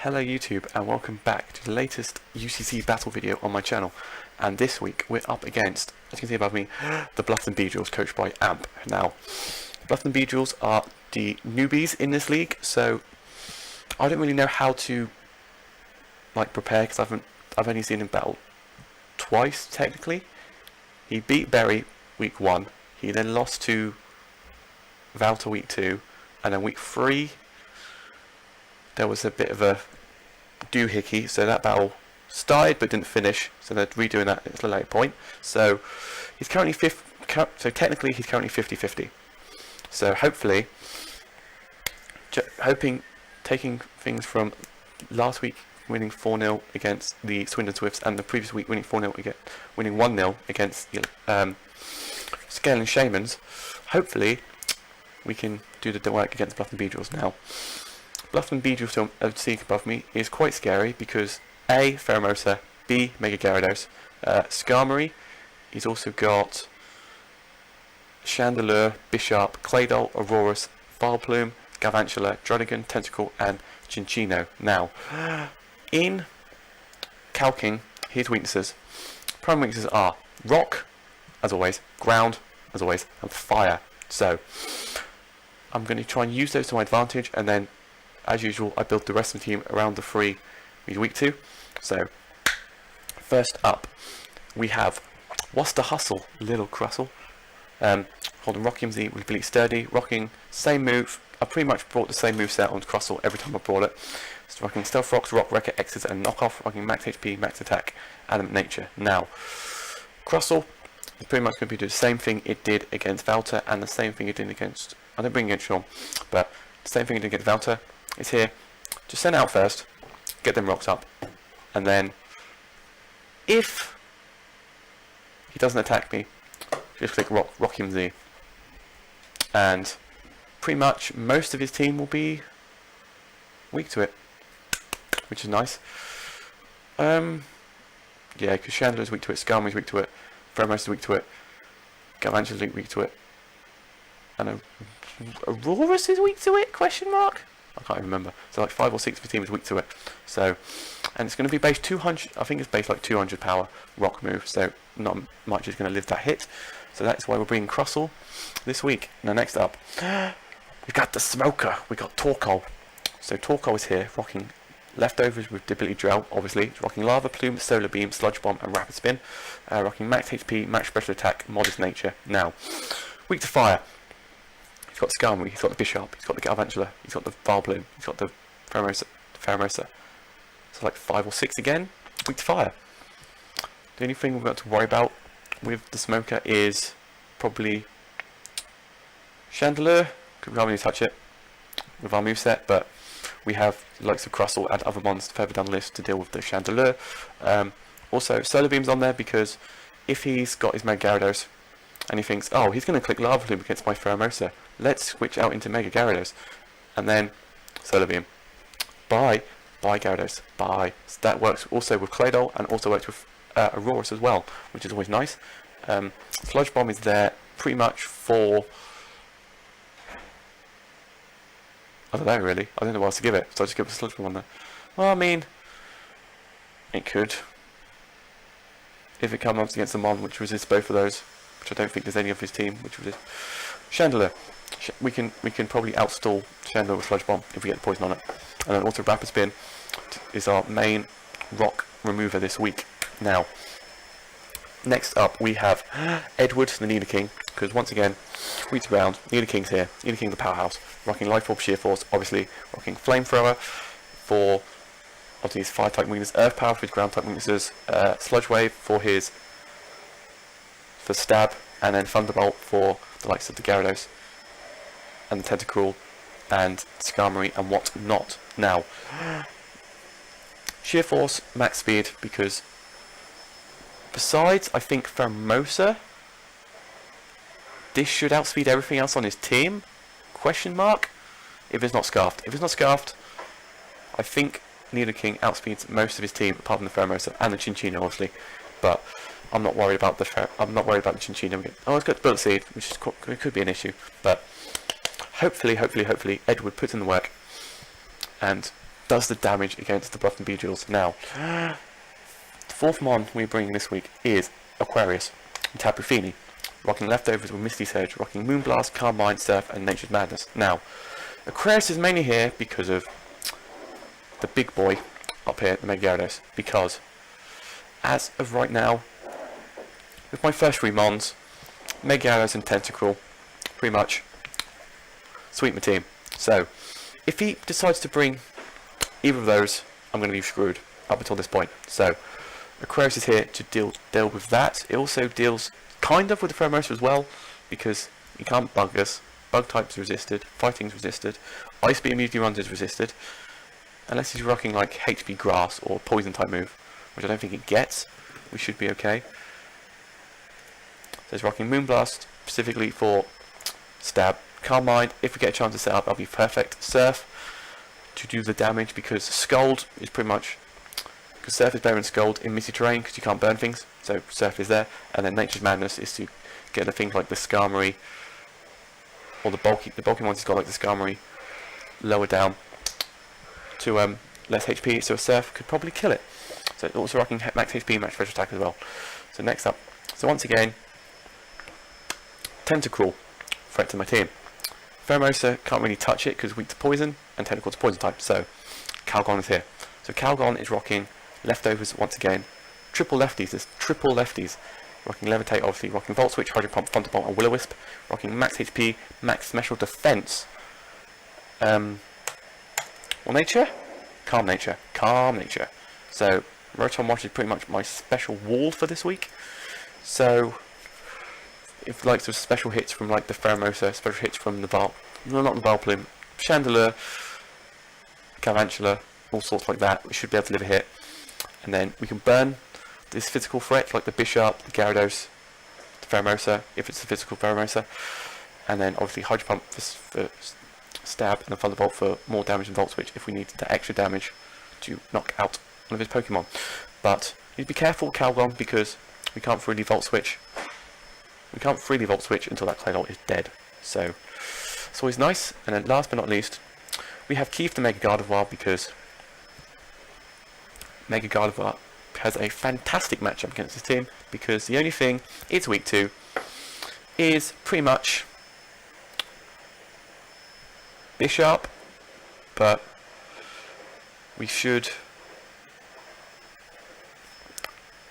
Hello YouTube and welcome back to the latest UCC battle video on my channel, and this week we're up against, as you can see above me, the Blufton Beedrills coached by Amp. Now, Blufton Beedrills are the newbies in this league, so I don't really know how to prepare because I've only seen him battle twice technically. He beat Berry week 1, he then lost to Valter week 2, and then week 3 there was a bit of a doohickey, so that battle started but didn't finish, so they're redoing that at a later point. So he's currently technically he's currently 50-50. So hopefully, taking things from last week winning 4-0 against the Swindon Swifts, and the previous week winning 4-0 winning 1-0 against the Scaling Shamans, hopefully we can do the work against Blufton Beedrills now. Blufton Beedrills, as you see above me, is quite scary because A, Pheromosa, B, Mega Gyarados, Skarmory. He's also got Chandelure, Bishop, Claydol, Aurorus, Vileplume, Galvantula, Druddigon, Tentacle, and Cinccino. Now, in calking his weaknesses, prime weaknesses are Rock, as always, Ground, as always, and Fire. So, I'm going to try and use those to my advantage, and then as usual, I build the rest of the team around the 3 he's weak to. So, first up, we have What's the Hustle, Little Crustle. Holding Rocking Z with Bleak Sturdy. Rocking, same move. I pretty much brought the same move set on Crustle every time I brought it. So rocking Stealth Rocks, Rock Wrecker, X's, and Knockoff. Rocking Max HP, Max Attack, Adamant Nature. Now, Crustle is pretty much going to do the same thing it did against Valter, and the same thing it did against, I don't bring against Sean, but the same thing it did against Valter. It's here. Just send it out first, get them rocks up, and then if he doesn't attack me, just click Rock him Z, and pretty much most of his team will be weak to it, which is nice. Yeah, because Chandeler's weak to it, Skarmory's weak to it, Pheromosa is weak to it, Galvantula's weak to it, and Aurorus is weak to it? Question mark? I can't even remember. So like 5 or 6 of the team is weak to it. So, and it's going to be base 200. I think it's base like 200 power rock move. So not much is going to live that hit. So that's why we're bringing Crustle this week. Now next up, we've got the Smoker. We got Torkoal. So Torkoal is here, rocking leftovers with Debility Drill, obviously. Rocking Lava Plume, Solar Beam, Sludge Bomb, and Rapid Spin. Rocking Max HP, Max Special Attack, Modest Nature. Now, weak to Fire. He's got Skarmory, he's got the Bishop, he's got the Galvantula, he's got the Vileplume, he's got the Pheromosa. So like 5 or 6 again, weak to Fire. The only thing we've got to worry about with the Smoker is probably Chandelure, because we can't really touch it with our moveset, but we have the likes of Crustle and other monsters further down the list to deal with the Chandelure. Also, Solar Beam's on there because if he's got his Mega Gyarados and he thinks, oh, he's going to click Lava Plume against my Pheromosa, let's switch out into Mega Gyarados, and then Solar Beam. Bye Gyarados, bye. So that works also with Claydol and also works with Aurorus as well, which is always nice. Sludge Bomb is there pretty much for, I don't know really, I don't know what else to give it, so I just give it a Sludge Bomb on there. Well, I mean, it could, if it comes up against a Mon which resists both of those, which I don't think there's any of his team which resists. Chandelure, we can probably outstall Chandelure with Sludge Bomb if we get the poison on it. And then also Rapid Spin is our main rock remover this week. Now, next up we have Edward the Nidoking, because once again, weeks around, Nidoking's here, Nidoking the powerhouse, rocking Life Orb, Sheer Force, obviously, rocking Flamethrower for obviously his 5 type weaknesses, Earth Power for his ground type weaknesses, Sludge Wave for his Stab, and then Thunderbolt for the likes of the Gyarados and the Tentacle and Skarmory and what not. Now, Sheer Force, Max Speed, because besides, I think Pheromosa, this should outspeed everything else on his team? Question mark? If it's not Scarfed. If it's not Scarfed, I think Nidoking outspeeds most of his team apart from the Pheromosa and the Cinccino, obviously. But I'm not worried about the Cinccino. Oh, it's got Bullet Seed, which is could be an issue, but hopefully Edward puts in the work and does the damage against the Blufton Beedrills. Now, the fourth mon we're bringing this week is Aquarius and Tapu Fini, rocking Leftovers with Misty Surge, rocking Moonblast, Calm Mind, Surf, and Nature's Madness. Now, Aquarius is mainly here because of the big boy up here, the Mega Gyarados, because as of right now, with my first 3 mons, Mega Gyarados and Tentacruel, pretty much sweep my team. So, if he decides to bring either of those, I'm going to be screwed up until this point. So, Aquarius is here to deal with that. It also deals kind of with the Pheromosa as well, because he can't bug us. Bug type's resisted, fighting's resisted, Ice Beam usually runs is resisted, unless he's rocking like HP Grass or Poison type move, which I don't think it gets. We should be okay. So he's rocking Moonblast specifically for stab. Calm Mind, if we get a chance to set up, that'll be perfect. Surf to do the damage, because Scald is pretty much, because Surf is better than Scald in misty terrain because you can't burn things, so Surf is there. And then Nature's Madness is to get the things like the Skarmory or the bulky ones. He's got like the Skarmory lower down to less HP, so a Surf could probably kill it. So it's also rocking max HP, max special attack as well. So next up, so once again, Tentacruel, threat to my team. Pheromosa can't really touch it because weak to poison, and Tentacruel's poison type, so Calgon is here. So Calgon is rocking Leftovers once again. Triple lefties, there's triple lefties. Rocking Levitate, obviously, rocking Volt Switch, Hydro Pump, Thunderbolt, and Will-O-Wisp. Rocking max HP, max special defense. What nature? Calm Nature. Calm Nature. So, Rotom Wash is pretty much my special wall for this week. So, if like some special hits from like the Pheromosa, special hits from the not the Vileplume, Chandelure, Galvantula, all sorts like that, we should be able to live a hit. And then we can burn this physical threat like the Bishop, the Gyarados, the Pheromosa, if it's the physical Pheromosa. And then obviously Hydro Pump for stab, and the Thunderbolt for more damage and Volt Switch if we need that extra damage to knock out one of his Pokemon. But you need to be careful, Calgon, because we can't freely Volt Switch. We can't freely Volt Switch until that Claydol is dead. So it's always nice. And then last but not least, we have Keith the Mega Gardevoir, because Mega Gardevoir has a fantastic matchup against this team, because the only thing it's weak to is pretty much Bishop, but we should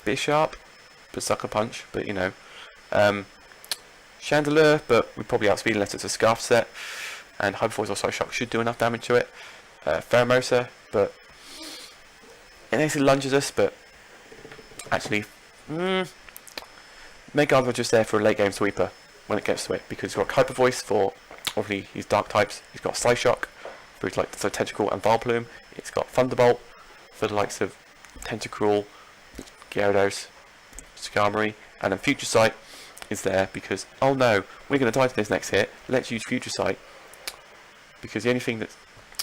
Bishop, but Sucker Punch, but you know, Chandelure, but we probably outspeed unless it's a Scarf set, and Hyper Voice or Psyshock should do enough damage to it. Pheromosa, but it actually lunges us, but actually, Mega Gardevoir just there for a late game sweeper when it gets to it, because he's got Hyper Voice for obviously his dark types. He's got Psyshock for his like the Tentacruel and Vileplume. It's got Thunderbolt for the likes of Tentacruel, Gyarados, Skarmory, and then Future Sight is there because, oh no, we're going to die to this next hit. Let's use Future Sight, because the only thing that's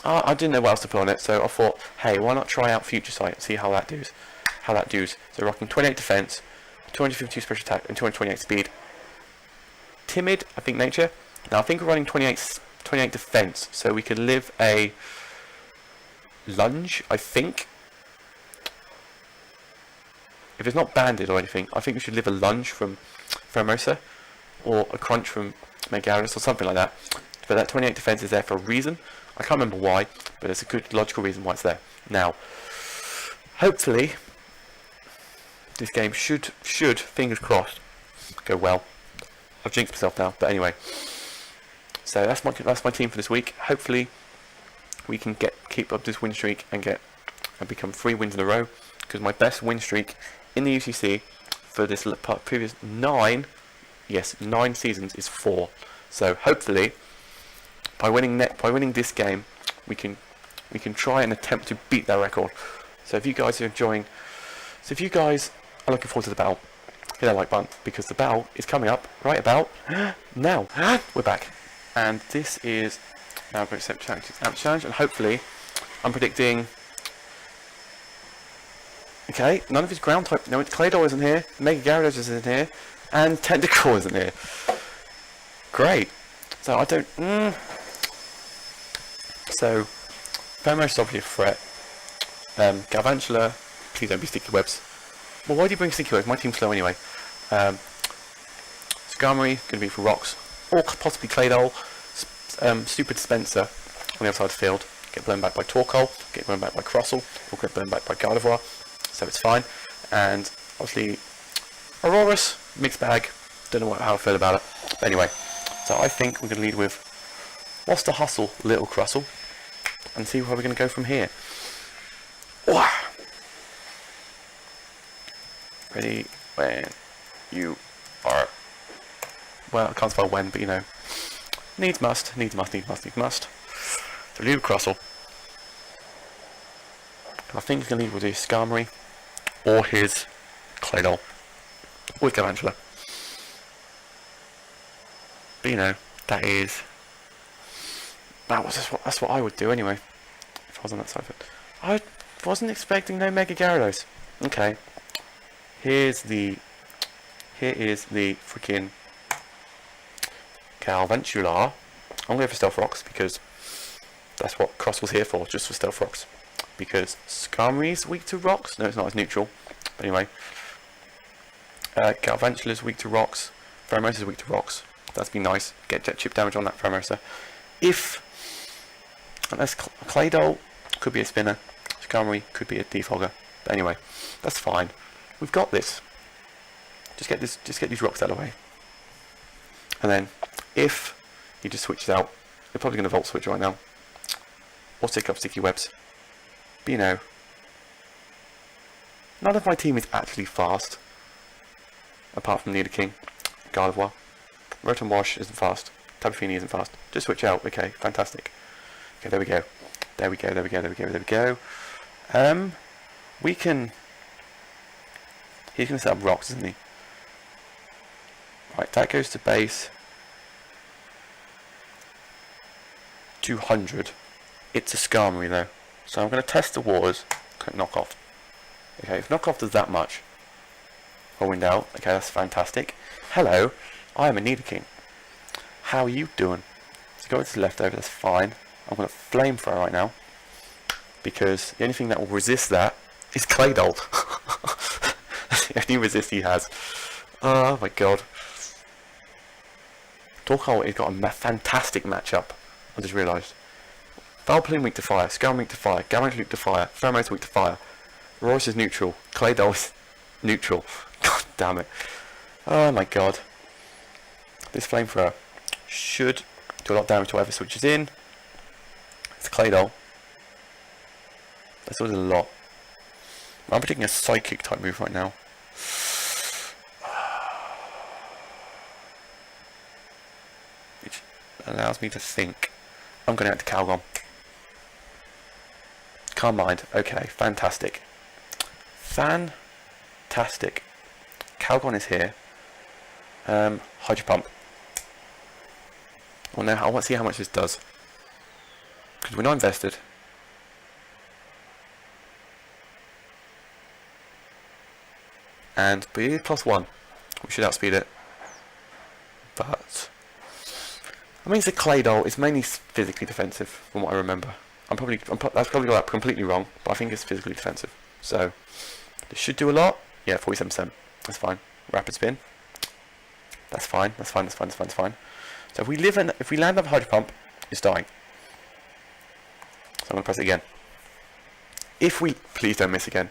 I didn't know what else to put on it, so I thought, hey, why not try out Future Sight and see how that does. So rocking 28 defense, 252 special attack, and 228 speed. Timid, I think, nature. Now I think we're running 28 defense, so we can live a lunge, I think. If it's not banded or anything, I think we should live a lunge from Pheromosa, or a crunch from Mega Gyarados, or something like that. But that 28 defense is there for a reason. I can't remember why, but it's a good logical reason why it's there. Now, hopefully, this game should, fingers crossed, go well. I've jinxed myself now, but anyway. So that's my team for this week. Hopefully, we can keep up this win streak and become 3 wins in a row. Because my best win streak in the UCC for this previous 9 seasons is 4. So hopefully, by winning this game, we can try and attempt to beat that record. So if you guys are enjoying, if you guys are looking forward to the battle, hit that like button, because the battle is coming up right about now. We're back, and this is now going to accept challenge, and hopefully, I'm predicting. Okay, none of his ground type. No, Claydol isn't here. Mega Gyarados isn't here, and Tentacruel isn't here. Great. So I don't. So, Pheromosa is obviously a threat. Galvantula, please don't be sticky webs. Well, why do you bring sticky webs? My team's slow anyway. Skarmory, going to be for rocks, or possibly Claydol. Stupid Spencer on the other side of the field. Get blown back by Torkoal, get blown back by Crossel, or get blown back by Gardevoir, so it's fine. And obviously, Aurorus, mixed bag. Don't know how I feel about it. But anyway, so I think we're going to lead with What's the Hustle, Little Crossel, and see where we're going to go from here. Wow. Ready when you are. Well, I can't spell when, but you know. Needs must, needs must, needs must, needs must. So lead with Crossel. I think he's going to lead with his Skarmory or his Claydol with Galvantula. But you know, that's what I would do anyway if I was on that side of it. I wasn't expecting no Mega Gyarados. Okay, here is the freaking Galvantula. I'm going to go for Stealth Rocks because that's what Crossel's here for, just for Stealth Rocks. Because Skarmory's weak to rocks. No, it's not, it's neutral. But anyway, Galvantula's weak to rocks. Pheromosa's weak to rocks. That'd be nice. Get jet chip damage on that Pheromosa. Unless Claydol could be a spinner, Skarmory could be a defogger. But anyway, that's fine. We've got this. Just get these rocks out of the way. And then, if he just switches out, they're probably going to Volt Switch right now. Or stick up Sticky Webs. But you know, none of my team is actually fast. Apart from Nidoking, Gardevoir. Rotom Wash isn't fast. Tapu Fini isn't fast. Just switch out. Okay, fantastic. Okay, there we go. There we go, there we go, there we go, there we go. We can... He's going to set up rocks, isn't he? Right, that goes to base 200. It's a Skarmory though. So I'm going to test the waters. Knock off. Okay, if knock off does that much. Wind out. Okay, that's fantastic. Hello, I am a Nidoking. How are you doing? So go to the left over, that's fine. I'm going to Flamethrower right now. Because the only thing that will resist that is Claydol. That's the only resist he has. Oh my god. Torkoal has got a fantastic matchup. I just realised. Vileplume weak to fire, Skarmory weak to fire, Galvantula weak to fire, Pheromosa weak to fire, Aurorus is neutral, Claydol is neutral. God damn it. Oh my god. This Flamethrower should do a lot of damage to whatever switches in. It's Claydol. That's always a lot. I'm predicting a Psychic type move right now. Which allows me to think. I'm going to have to Calgon. Calm Mind. Okay, fantastic. Fantastic. Calgon is here. Hydro Pump. Well, now I want to see how much this does. Because we're not invested. But it is +1. We should outspeed it. But I mean, it's a Claydol. It's mainly physically defensive, from what I remember. That's probably got that completely wrong, but I think it's physically defensive. So this should do a lot. Yeah, 47%. That's fine. Rapid Spin. That's fine. That's fine. That's fine. That's fine. That's fine. So if we land up Hydro Pump, it's dying. So I'm gonna press it again. Please don't miss again.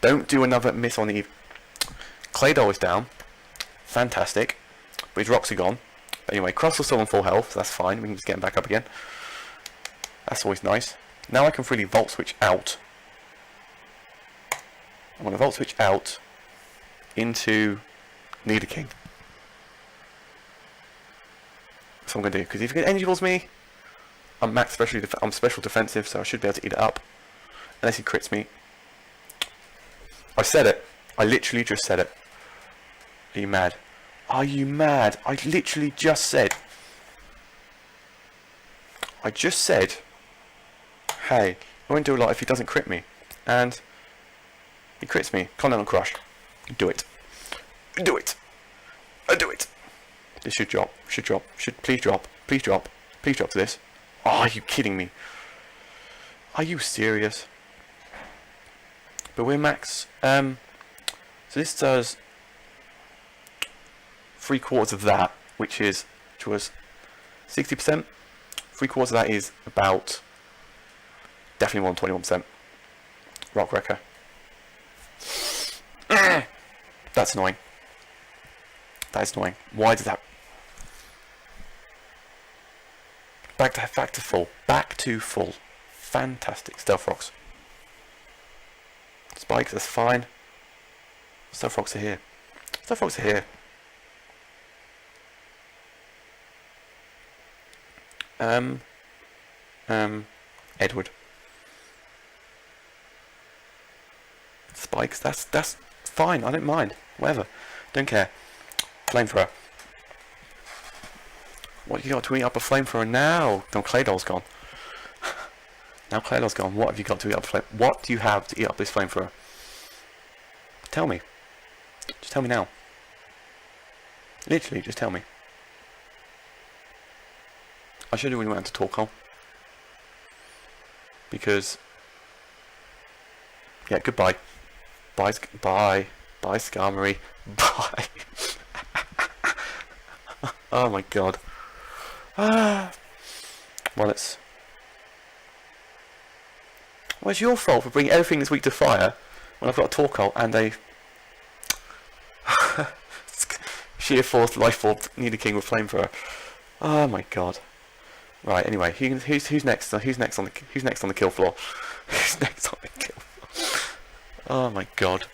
Don't do another miss on the Claydol is down. Fantastic. But his rocks are gone. But anyway, Crossel's still on full health, so that's fine. We can just get him back up again. That's always nice. Now I can freely Volt Switch out. I'm going to Volt Switch out into Nidoking. That's what I'm going to do. Because if he Energy Balls me, I'm special defensive, so I should be able to eat it up. Unless he crits me. I said it. I literally just said it. Are you mad? Are you mad? I literally just said. Hey, I won't do a lot if he doesn't crit me. And he crits me. Continental Crush. Do it. Do it. I do it. This should drop. Should drop. Should please drop. Please drop. Please drop to this. Oh, are you kidding me? Are you serious? But we're max. So this does 3/4 of that, which was 60%. 3/4 of that is about definitely more than 21%. Rock wrecker. That's annoying. That is annoying. Why did that? Back to full. Back to full. Fantastic. Stealth rocks. Spikes, that's fine. Stealth rocks are here. Stealth rocks are here. Edward. Spikes, that's fine. I don't mind. Whatever. Don't care. Flamethrower. What you got to eat up a flamethrower now? No, Claydol's gone. Now Claydol's gone. What have you got to eat up a flame? What do you have to eat up this flamethrower? Tell me. Just tell me now. Literally, just tell me. I should have really went to Torkoal. Because... yeah, goodbye. Bye, Skarmory. Bye. Oh my god. Well, it's your fault for bringing everything this week to fire when I've got a Torkoal and a sheer force life orb Nidoking with flamethrower. Oh my god. Right. Anyway, who's next? Who's next on the kill floor? Who's next on the kill floor? Oh my god.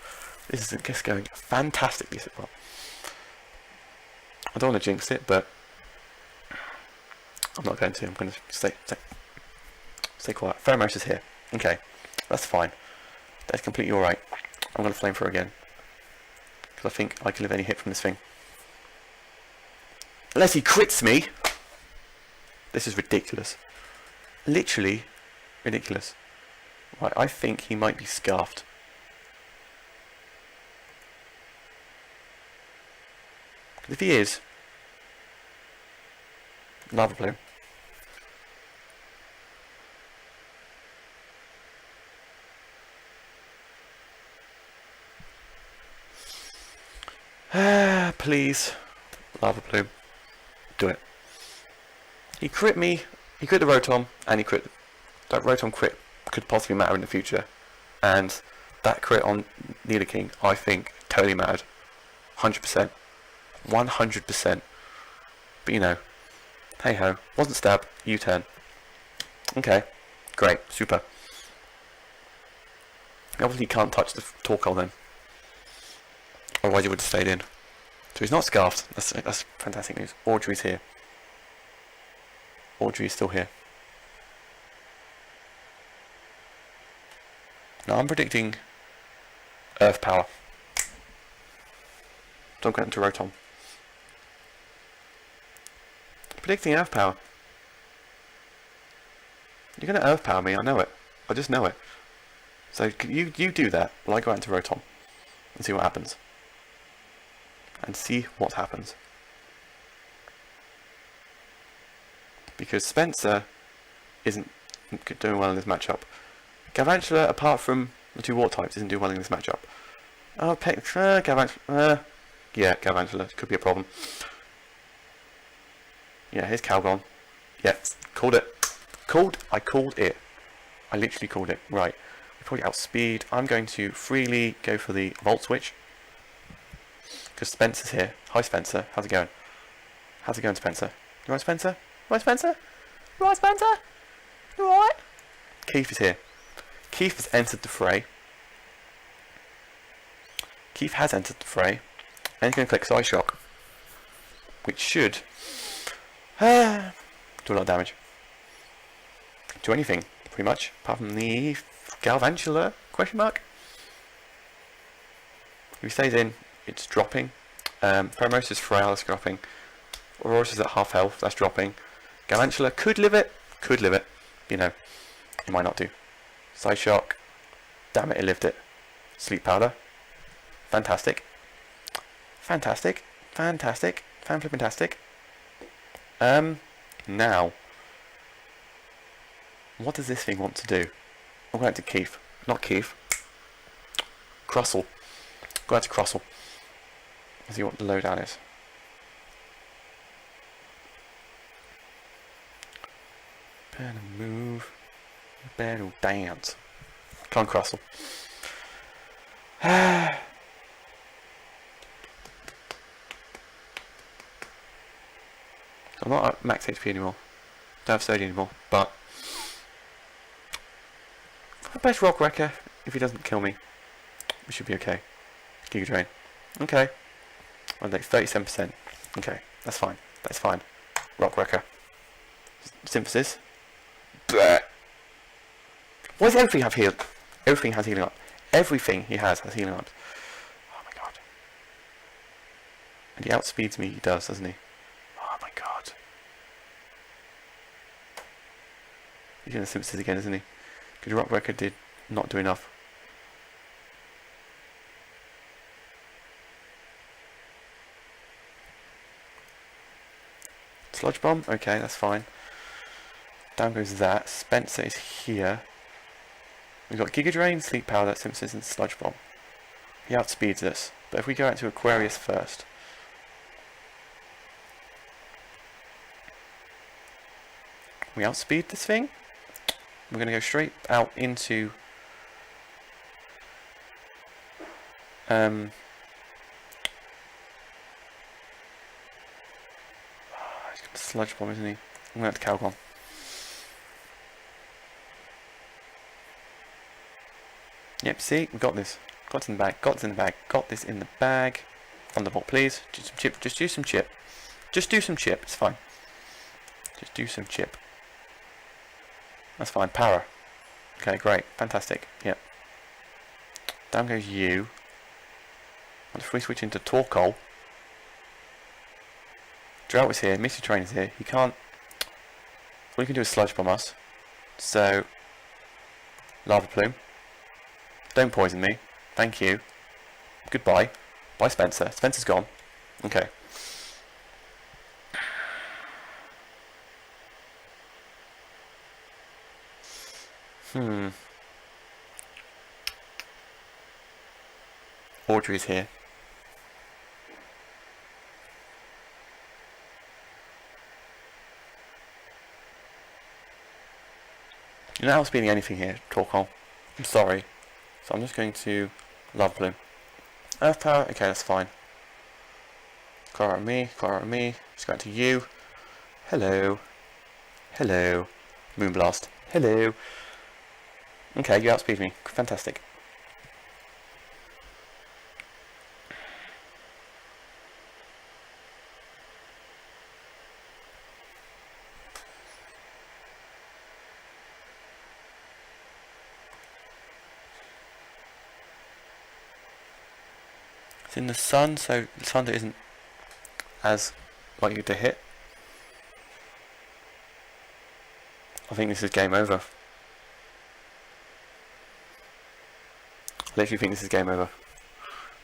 This is just going fantastically well. I don't want to jinx it, but I'm not going to. I'm going to stay quiet. Pheromos is here. Okay, that's fine. That's completely alright. I'm going to flamethrower again. Because I think I can live any hit from this thing. Unless he crits me! This is ridiculous. Literally ridiculous. Right, I think he might be scarfed. If he is, Lava Plume. Please, Lava Plume, do it. He crit me. He crit the Rotom, and he crit. That Rotom crit could possibly matter in the future, and that crit on Nidoking, I think, totally mattered. 100%. 100%. But you know, hey ho, wasn't stab, U-turn. Okay, great, super. Obviously, you can't touch the Torkoal then, otherwise you would have stayed in. So he's not scarfed. That's fantastic news. Audrey's here. Audrey is still here. Now I'm predicting Earth Power. Don't get into Rotom. Predicting Earth Power. You're going to Earth Power me, I know it. I just know it. So you do that while I go out into Rotom and see what happens. And see what happens. Because Spencer isn't doing well in this matchup. Galvantula, apart from the two water types, isn't doing well in this matchup. Oh, Galvantula. Yeah, Galvantula could be a problem. Yeah, here's Calgon. Yeah, called it. I called it. I literally called it. Right. We probably outspeed. I'm going to freely go for the Volt Switch. Because Spencer's here. Hi, Spencer. How's it going? How's it going, Spencer? You alright, Spencer? You alright, Spencer? You alright, Spencer? You alright? Keith is here. Keith has entered the fray. Keith has entered the fray. And he's going to click Psy Shock. Which should do a lot of damage. Do anything, pretty much. Apart from the Galvantula, question mark. If he stays in, it's dropping. Pheromosis Frail is dropping. Aurorus is at half health, that's dropping. Galvantula could live it. You know, it might not do. Psy Shock. Damn it, it lived it. Sleep Powder. Fantastic. Fantastic. Fan-flippantastic. Now. What does this thing want to do? I'm going to Keith. Not Keith. Crossle. Go out to Crossle. Let's see what the lowdown is. Better move. Better dance. Come on, Crossle. I'm not at max HP anymore. Don't have sodium anymore, but for the best Rock Wrecker, if he doesn't kill me, we should be okay. Giga Drain. Okay. I'll take 37%. Okay, that's fine. That's fine. Rock Wrecker. Synthesis. Blech. Why does everything have heal? Everything has healing up. Everything he has healing up. Oh my god. And he outspeeds me, he does, doesn't he? Oh my god. He's going to synthesis again, isn't he? Because Rock Wrecker did not do enough. Sludge Bomb? Okay, that's fine. Down goes that. Spencer is here. We've got Giga Drain, Sleep Powder, Synthesis and Sludge Bomb. He outspeeds us. But if we go out to Aquarius first. We outspeed this thing. We're going to go straight out into he's got a Sludge Bomb, isn't he? I'm going to have to Calgon. Yep, see, we got this. Got this in the bag, got this in the bag, got this in the bag. Thunderbolt, please. Do some chip, just do some chip. Just do some chip, it's fine. Just do some chip. That's fine, power. Okay, great, fantastic, yep. Down goes you. And if we switch into Torkoal. Drought is here, Misty Train is here. He can't. All he can do is Sludge Bomb us. So, Lava Plume. Don't poison me. Thank you. Goodbye. Bye, Spencer. Spencer's gone. Okay. Audrey's here. You're not outspeeding anything here, Torkoal. I'm sorry. So I'm just going to Lava Plume. Earth Power, okay, that's fine. Clara and me, just go out to you. Hello. Hello. Moonblast. Hello. Okay, you outspeed me. Fantastic. It's in the sun, so the thunder isn't as likely to hit. I think this is game over. I literally think this is game over.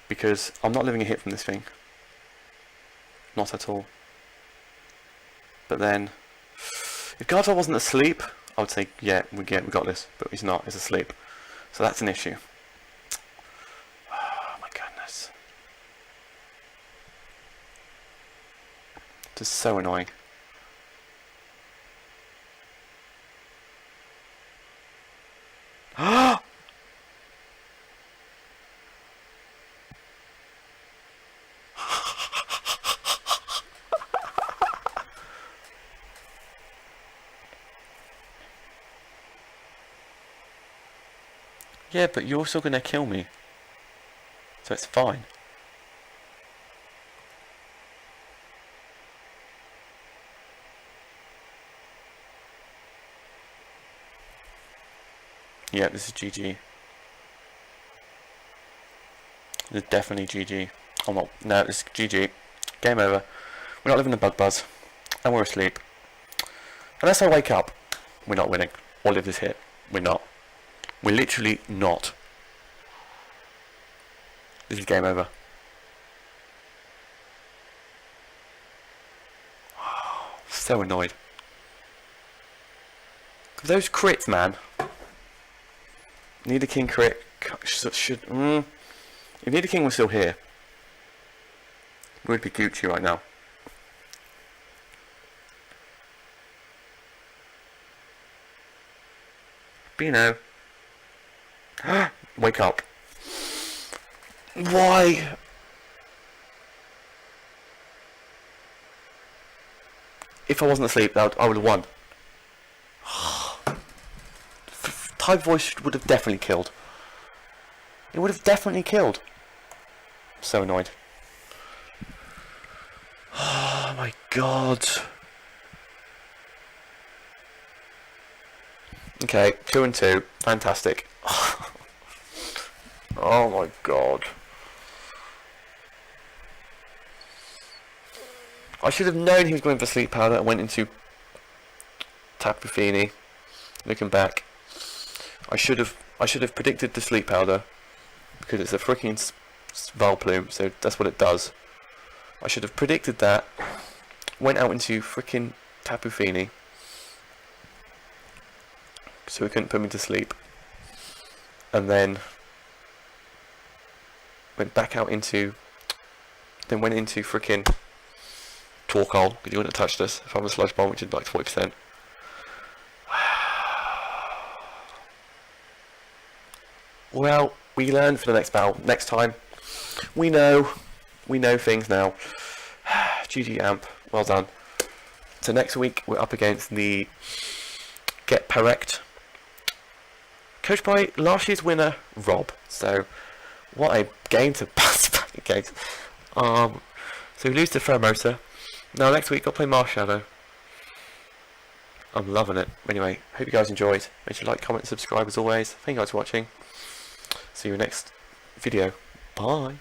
Because I'm not living a hit from this thing. Not at all. But then, if Gardevoir wasn't asleep, I would say, yeah, we got this. But he's not, he's asleep. So that's an issue. Oh my goodness. This is so annoying. Yeah, but you're still gonna kill me. So it's fine. Yeah, this is GG. This is definitely GG. Oh no, no, this is GG. Game over. We're not living the bug buzz. And we're asleep. Unless I wake up, we're not winning. Or live this hit. We're not. We're literally not. This is game over. So annoyed. Those crits, man. Need a king crit. Should. If Nidoking King was still here, we'd be Gucci right now. Bino. Wake up. Why? If I wasn't asleep, I would have won. Type voice would have definitely killed. It would have definitely killed. So annoyed. Oh my god. Okay, 2 and 2. Fantastic. Oh my god. I should have known he was going for sleep powder and went into Tapu Fini. Looking back, I should have predicted the sleep powder because it's a freaking Vileplume, so that's what it does. I should have predicted that. Went out into freaking Tapu Fini, so he couldn't put me to sleep, and then went back out into. Then went into freaking Torkoal, because you wouldn't have touched us if I'm a Sludge Bomb, which is like 40%. Well, we learn for the next battle. Next time, we know things now. GG Amp, well done. So next week we're up against the Get Correct, coached by last year's winner Rob. So what a game to pass back against. So we lose to Fermosa. Now next week I'll play Marshadow. I'm loving it. Anyway, hope you guys enjoyed. Make sure to like, comment, subscribe as always. Thank you guys for watching. See you next video. Bye.